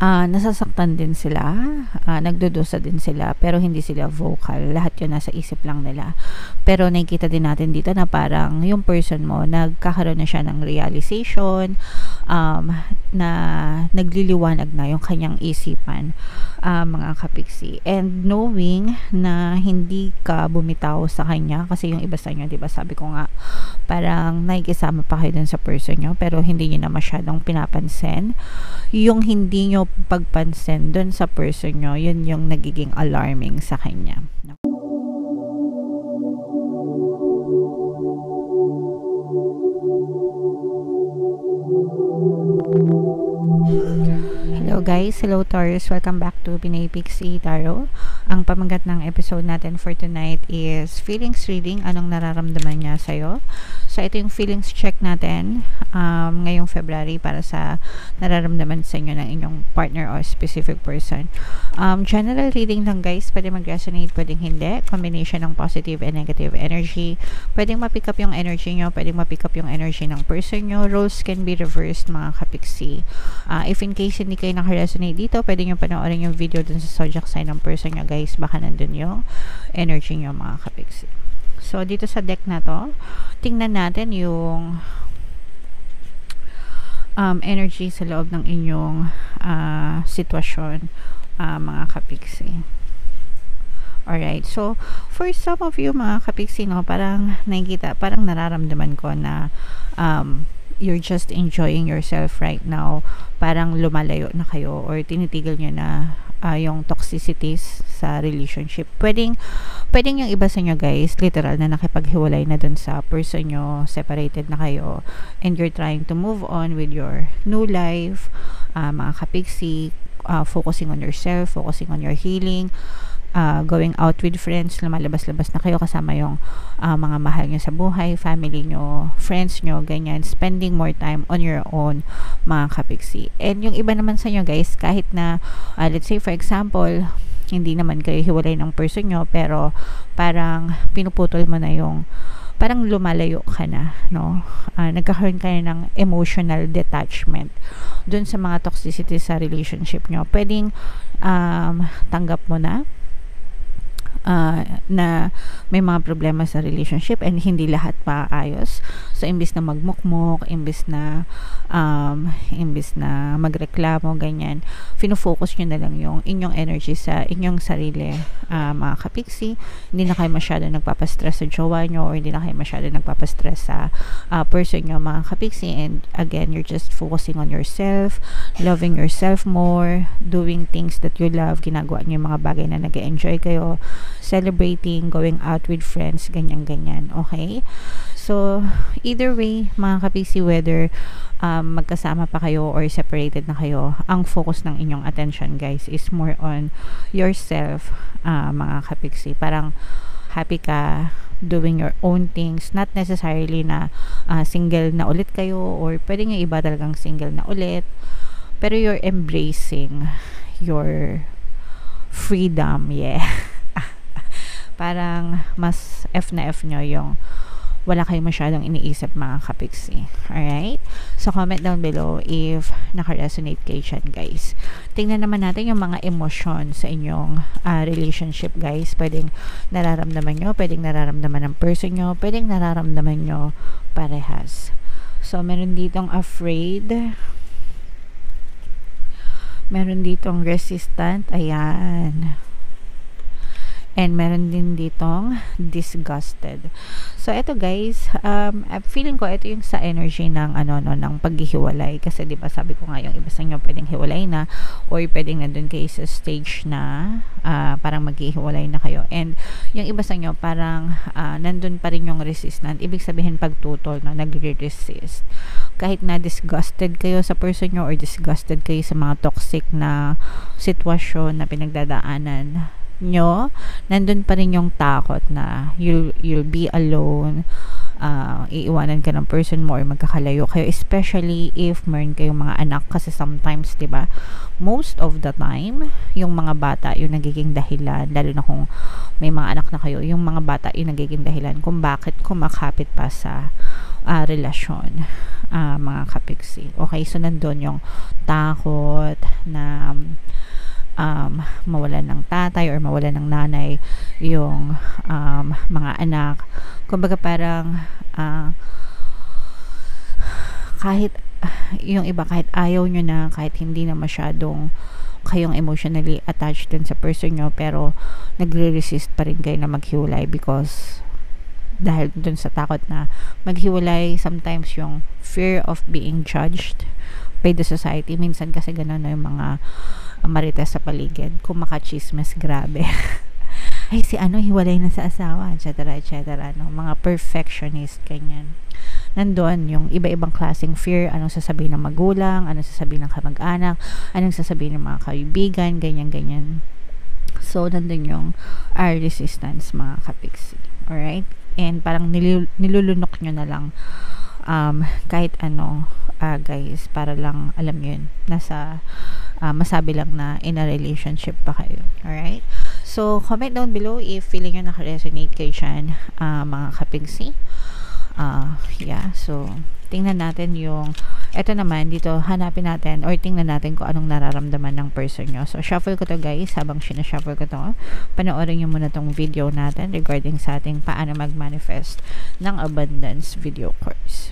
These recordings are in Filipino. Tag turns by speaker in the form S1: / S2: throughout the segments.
S1: nasasaktan din sila, nagdudusa din sila, pero hindi sila vocal. Lahat yun nasa isip lang nila. Pero nakikita din natin dito na parang yung person mo, nagkakaroon na siya ng realization, na nagliliwanag na yung kanyang isipan, mga kapiksi. And knowing na hindi ka bumitaw sa kanya, kasi yung iba sa inyo, diba sabi ko nga, parang nakikisama pa kayo dun sa person nyo, pero hindi nyo na masyadong pinapansin. Yung hindi nyo pagpansin dun sa person nyo, yun yung nagiging alarming sa kanya. Hello guys, hello Taurus, welcome back to Pinay Pixie Tarot. Ang pamagat ng episode natin for tonight is feelings reading, anong nararamdaman niya sa'yo. So ito yung feelings check natin ngayong February para sa nararamdaman sa inyo ng inyong partner or specific person. General reading lang guys, pwede mag-resonate, pwedeng hindi, combination ng positive and negative energy. Pwedeng ma-pick up yung energy nyo, pwedeng ma-pick up yung energy ng person nyo. Roles can be reversed mga kapiksi. If in case hindi kayo naka-resonate dito, pwede nyo panoorin yung video dun sa zodiac sign ng person nyo guys, baka nandun yung energy nyo mga kapiksi. So dito sa deck na to, tingnan natin yung energy sa loob ng inyong sitwasyon, mga kapiksi. Alright, so for some of you mga kapiksi, no, parang nakikita, parang nararamdaman ko na you're just enjoying yourself right now. Parang lumalayo na kayo or tinitigil nyo na yung toxicities sa relationship. Pwedeng yung iba sa inyo guys, literal na nakipaghiwalay na dun sa person nyo, separated na kayo, and you're trying to move on with your new life, mga kapiksi, focusing on yourself, focusing on your healing, going out with friends, lumalabas-labas na kayo kasama yung mga mahal nyo sa buhay, family nyo, friends nyo, ganyan, spending more time on your own, mga kapiksi. And yung iba naman sa inyo guys, kahit na let's say for example, hindi naman kayo hiwalay ng person nyo, pero parang pinuputol mo na yung, parang lumalayo ka na, no? Nagkakaroon kayo ng emotional detachment dun sa mga toxicity sa relationship nyo. Pwedeng tanggap mo na na may mga problema sa relationship and hindi lahat maayos. So imbis na magmukmok, imbis na magreklamo, ganyan, fino-focus nyo na lang yung inyong energy sa inyong sarili, mga kapiksi. Hindi na kayo masyado nagpapastress sa jowa nyo, or hindi na kayo masyado nagpapastress sa person nyo, mga kapiksi. And again, you're just focusing on yourself, loving yourself more, doing things that you love, ginagawa nyo yung mga bagay na nag-enjoy kayo, celebrating, going out with friends, ganyan-ganyan. Okay? So, either way, mga kapiksi, whether magkasama pa kayo or separated na kayo, ang focus ng inyong attention, guys, is more on yourself, mga kapiksi. Parang happy ka doing your own things, not necessarily na single na ulit kayo, or pwede nga iba talagang single na ulit, pero you're embracing your freedom, yeah. Parang mas F na F nyo yung wala kayong masyadong iniisip, mga kapiksi. Alright? So, comment down below if naka-resonate kayo dyan, guys. Tingnan naman natin yung mga emosyon sa inyong relationship, guys. Pwedeng nararamdaman nyo, pwedeng nararamdaman ng person nyo, pwedeng nararamdaman nyo parehas. So, meron ditong afraid. Meron ditong resistant. Ayan. And meron din ditong disgusted. So, ito guys, feeling ko ito yung sa energy ng ng paghihiwalay. Kasi 'di ba sabi ko nga yung iba sa inyo pwedeng hiwalay na, or pwedeng nandun kayo sa stage na parang maghihiwalay na kayo. And yung iba sa inyo parang nandun pa rin yung resistant. Ibig sabihin pagtutol, no, nagre-resist. Kahit na disgusted kayo sa person nyo, or disgusted kayo sa mga toxic na sitwasyon na pinagdadaanan nyo, nandun pa rin yung takot na you'll be alone, iiwanan ka ng person mo or magkakalayo kayo, especially if meron kayong mga anak, kasi sometimes, diba, most of the time yung mga bata yung nagiging dahilan, lalo na kung may mga anak na kayo, yung mga bata yung nagiging dahilan kung bakit kumakapit pa sa relasyon, mga kapiksi. Okay, so nandun yung takot na mawalan ng tatay or mawalan ng nanay yung mga anak. Kumbaga parang kahit yung iba, kahit ayaw nyo na, kahit hindi na masyadong kayong emotionally attached dun sa person nyo, pero nagre-resist pa rin kayo na maghiwalay because dahil dun sa takot na maghiwalay. Sometimes yung fear of being judged by the society, minsan kasi ganun na yung mga marites sa paligid, kung makachismes, grabe. Ay, si ano, hiwalay na sa asawa, etc., no? Mga perfectionist, ganyan. Nandun yung iba-ibang klaseng fear, anong sasabihin ng magulang, anong sasabihin ng kamag-anak, anong sasabihin ng mga kaibigan, ganyan. So, nandun yung resistance, mga kapiksi. Alright? And parang nilulunok nyo na lang kahit ano, guys, para lang, alam nyo yun, nasa masabi lang na in a relationship pa kayo. Alright? So, comment down below if feeling nyo naka-resonate kayo dyan, mga kapigsi. Yeah, so tingnan natin yung eto naman dito, hanapin natin or tingnan natin kung anong nararamdaman ng person nyo. So, shuffle ko to, guys. Habang sinashuffle ko to, panoorin nyo muna tong video natin regarding sa ating paano mag-manifest ng abundance video course.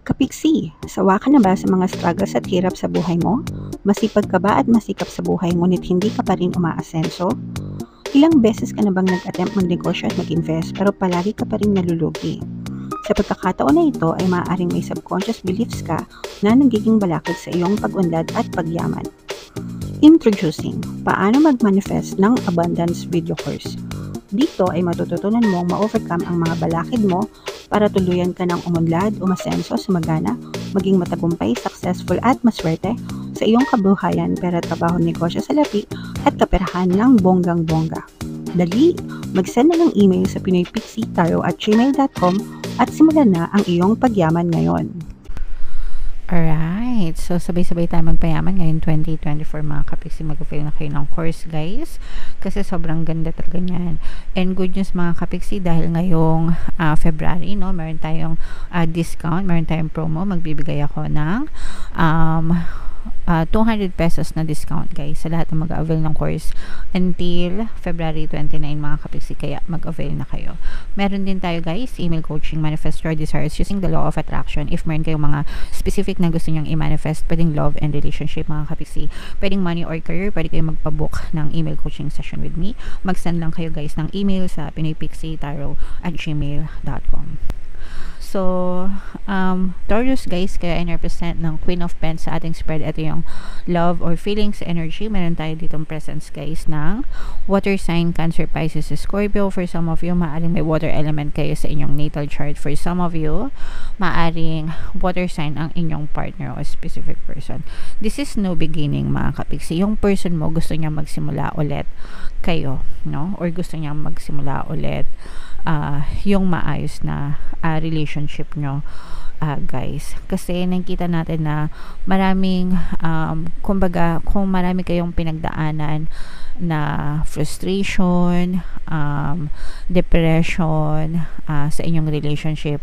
S2: Kapiksi, sawa ka na ba sa mga struggles at hirap sa buhay mo? Masipag ka ba at masikap sa buhay ngunit hindi ka pa rin umaasenso? Ilang beses ka na bang nag-attempt magnegosyo at mag-invest pero palagi ka pa rin nalulugi? Sa pagkakataon na ito ay maaaring may subconscious beliefs ka na nagiging balakid sa iyong pag-unlad at pagyaman. Introducing, paano mag-manifest ng abundance video course. Dito ay matututunan mong ma-overcome ang mga balakid mo para tuluyan ka ng umunlad, umasenso, sumagana, maging matagumpay, successful at maswerte sa iyong kabuhayan, pera, trabaho, negosyo, salapi at kaperahan ng bonggang-bongga. Dali, mag-send na ng email sa pinoypixitaro@gmail.com at simulan na ang iyong pagyaman ngayon.
S1: Alright, so sabay-sabay tayo magpayaman ngayon 2024, mga kapiksi. Mag-fail na kayo ng course, guys, kasi sobrang ganda talaga niyan. And good news, mga kapiksi, dahil ngayong February, no, meron tayong discount, meron tayong promo. Magbibigay ako ng 200 pesos na discount, guys, sa lahat ng mag-avail ng course until February 29, mga kapiksi, kaya mag-avail na kayo. Meron din tayo, guys, email coaching, manifest your desires using the law of attraction. If meron kayong mga specific na gusto nyong i-manifest, pwedeng love and relationship, mga kapiksi, pwedeng money or career, pwede kayong magpabook ng email coaching session with me. Mag-send lang kayo, guys, ng email sa pinoypixitaro@gmail.com. So, Taurus, guys, kaya in-represent ng Queen of Pens sa ating spread. Ito yung love or feelings energy. Meron tayo ditong presence, guys, ng water sign, Cancer, Pisces, Scorpio. For some of you, maaring may water element kayo sa inyong natal chart. For some of you, maaring water sign ang inyong partner o specific person. This is no beginning, mga kapiksi. Yung person mo, gusto niya magsimula ulit kayo, no? Or gusto niya magsimula ulit yung maayos na relationship nyo, guys. Kasi nakita natin na maraming kumbaga, kung marami kayong pinagdaanan na frustration, depression sa inyong relationship,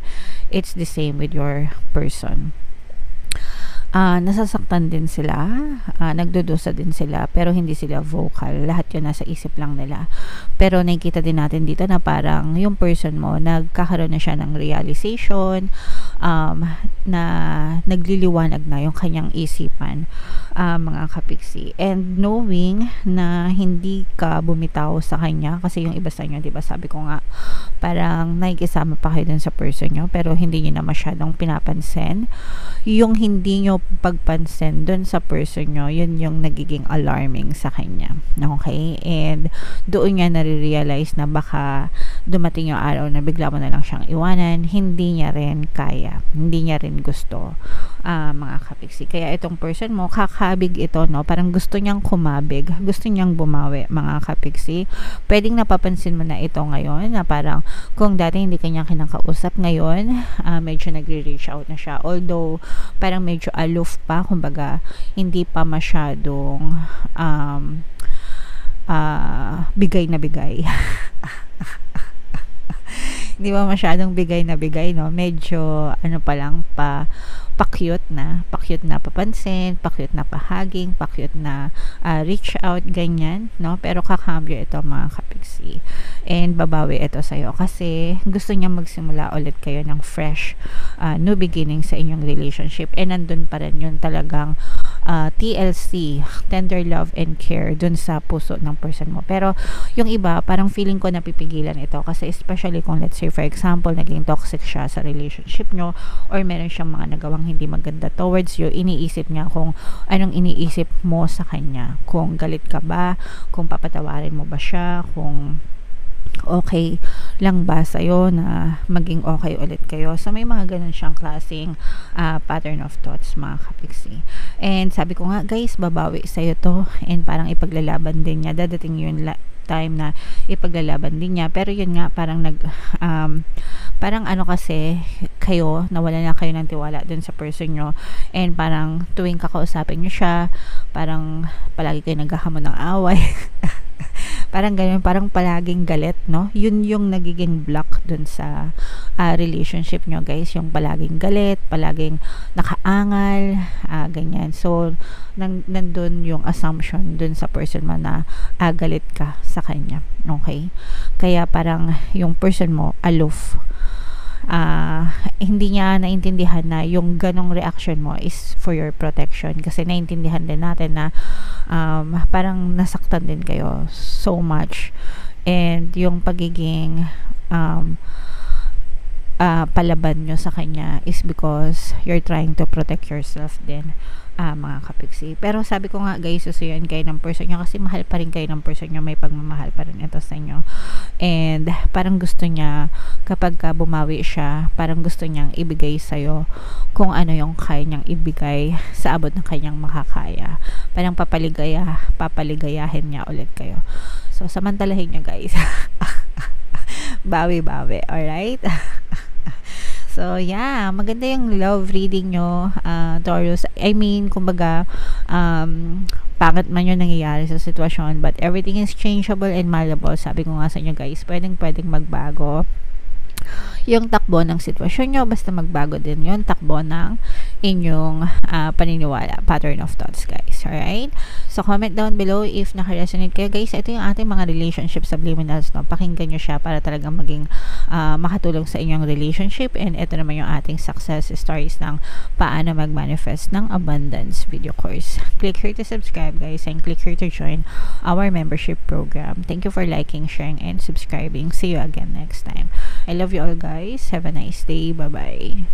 S1: it's the same with your person. Nasasaktan din sila, nagdudusa din sila, pero hindi sila vocal. Lahat yun nasa isip lang nila. Pero nakikita din natin dito na parang yung person mo, nagkakaroon na siya ng realization, na nagliliwanag na yung kanyang isipan, mga kapiksi. And knowing na hindi ka bumitaw sa kanya, kasi yung iba sa inyo, diba, sabi ko nga, parang nakikisama pa kayo dun sa person nyo, pero hindi nyo na masyadong pinapansin. Yung hindi nyo pagpansin dun sa person nyo, yun yung nagiging alarming sa kanya. Okay? And doon niya nare-realize na baka dumating yung araw na bigla mo na lang siyang iwanan, hindi niya rin kaya. kaya. Hindi niya rin gusto, mga kapiksi. Kaya itong person mo, kakabig ito, no? Parang gusto niyang kumabig, gusto niyang bumawi, mga kapiksi. Pwedeng napapansin mo na ito ngayon, na parang kung dati hindi kanya kinakausap, ngayon medyo nagre-reach out na siya. Although parang medyo aloof pa, kumbaga hindi pa masyadong bigay na bigay. Hindi ba masyadong bigay na bigay, no? Medyo ano pa lang, pa-cute na papansin, pa-cute na pahaging, pa-cute na reach out, ganyan, no? Pero kakambyo ito, mga kapiksi. And babawi ito sa'yo kasi gusto niya magsimula ulit kayo ng fresh new beginning sa inyong relationship. And nandun pa rin yung talagang TLC, tender love and care dun sa puso ng person mo. Pero yung iba, parang feeling ko napipigilan ito kasi especially kung let's say for example, naging toxic siya sa relationship nyo or meron siyang mga nagawang hindi maganda towards you, iniisip niya kung anong iniisip mo sa kanya. Kung galit ka ba, kung papatawarin mo ba siya, kung okay lang ba sa'yo na maging okay ulit kayo. So may mga ganun siyang klaseng pattern of thoughts, mga kapiksi. And sabi ko nga guys, babawi sa'yo to and parang ipaglalaban din niya. Dadating yun time na ipaglalaban din niya. Pero yun nga, parang parang ano kasi, kayo, nawala na kayo ng tiwala dun sa person nyo. And parang tuwing kakausapin nyo siya, parang palagi kayo naghahamon ng away. Parang ganyan, parang palaging galit, no? Yun yung nagiging block dun sa relationship nyo, guys. Yung palaging galit, palaging nakaangal, ganyan. So, nandun yung assumption dun sa person mo na galit ka sa kanya. Okay? Kaya parang yung person mo, aloof. Hindi niya naintindihan na yung ganong reaction mo is for your protection kasi naintindihan din natin na parang nasaktan din kayo so much and yung pagiging palaban nyo sa kanya is because you're trying to protect yourself din, mga kapiksi. Pero sabi ko nga guys, susuyan kayo ng person nyo kasi mahal pa rin kayo ng person nyo, may pagmamahal pa rin ito sa inyo and parang gusto niya kapag bumawi siya, parang gusto niyang ibigay sa'yo kung ano yung kaya niyang ibigay sa abot ng kanyang makakaya. Parang papaligayahin niya ulit kayo. So samantalahin niyo guys. Bawi-bawi, alright? So, yeah, maganda yung love reading nyo, Taurus. I mean, kumbaga, pangit man yung nangyayari sa sitwasyon, but everything is changeable and malleable. Sabi ko nga sa inyo guys, pwedeng magbago yung takbo ng sitwasyon nyo, basta magbago din yung takbo ng inyong paniniwala, pattern of thoughts guys. Alright? So comment down below if naka-resonate kayo guys. Ito yung ating mga relationship subliminals, no? Pakinggan nyo siya para talagang maging makatulong sa inyong relationship. And ito naman yung ating success stories ng paano mag-manifest ng abundance video course. Click here to subscribe guys and click here to join our membership program. Thank you for liking, sharing, and subscribing. See you again next time. I love you all guys. Have a nice day. Bye-bye.